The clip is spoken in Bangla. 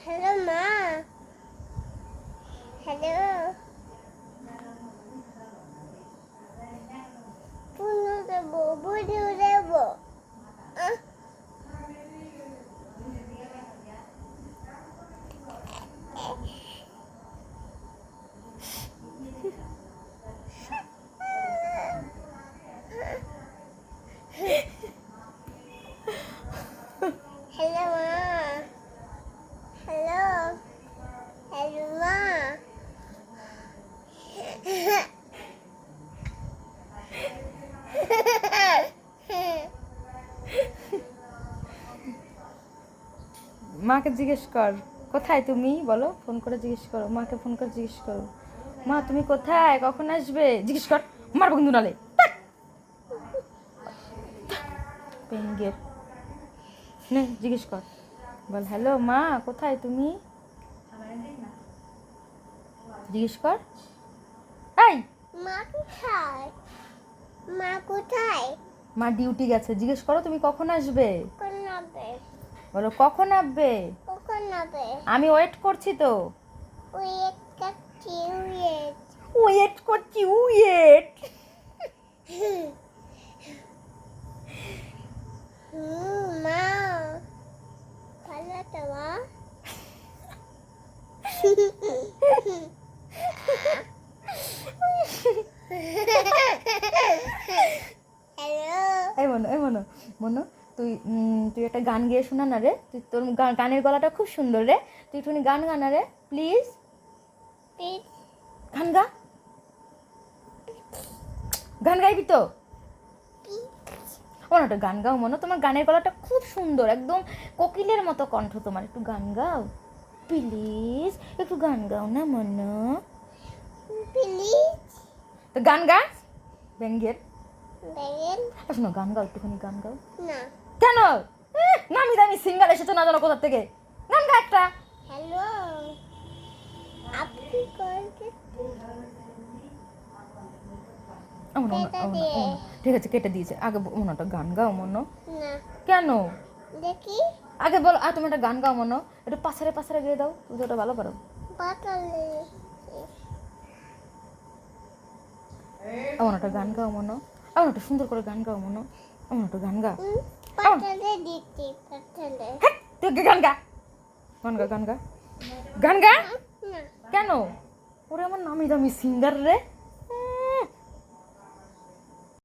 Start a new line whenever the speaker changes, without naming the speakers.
হ্যালো মা। হ্যালো পুনু দেবো বুঝু দেবো। হ্যালো মা। হ্যালো হ্যালো মা।
মাকে জিজ্ঞেস কর কোথায় তুমি, বলো, ফোন করে জিজ্ঞেস করো, মাকে ফোন করে জিজ্ঞেস করো, মা তুমি কোথায়, কখন আসবে, জিজ্ঞেস কর। মার বন্ধু নালে পেঙ্গের নে, জিজ্ঞেস কর, বল হ্যালো মা কোথায় তুমি, জিজ্ঞেস কর। এই
মা কোথায়? মা কোথায়?
মা ডিউটি গেছে, জিজ্ঞেস করো তুমি কখন আসবে,
কখন হবে?
বলো কখন আসবে,
কখন হবে?
আমি ওয়েট করছি তো,
ওয়েট করছি ওয়েট।
ওয়েট করছি ওয়েট।
মা ভালো তো মা? হ্যালো
এই মনো, এই মনো, মনো, তুই তুই একটা গান গেয়ে শোনা না রে, তুই তোর গানের গলাটা খুব সুন্দর রে, তুই একটুখানি গান গানা রে প্লিজ,
প্লিজ।
গান গা, গান গাইবি তো, ও না, একটা গান গাও মনো, তোমার গানের গলাটা খুব সুন্দর, একদম কোকিলের মতো কণ্ঠ তোমার, একটু গান গাও প্লিজ, একটু গান গাও না মনো,
প্লিজ।
তো গান গা ব্যাঙ্গের,
দেখেন
শোনো গান গাও, একটুখানি গান গাও।
না।
কেন নামি দামি সিঙ্গার এসেছে না জানো কোথা থেকে, গান গা একটা।
হ্যালো আপনি করতে
ঠিক আছে কেটে দিয়েছে, আগে মনোটা গান গাও মনো।
না।
কেন
দেখি
আগে বলো, আর তুমি একটা গান গাও মনো, একটু পাশারে পাশারে গিয়ে দাও, তুমি তো ওটা ভালো পারো।
বাতালে
আমার একটা গান গাও মনো, আমার একটা সুন্দর করে গান গাও মনো, আমার একটা গান গা,
বাতালে দিতে বাতালে।
তুই গান গা, গান গা, গান গা, গান গা।
না।
কেন ওরে আমার নামি দামি সিঙ্গার রে,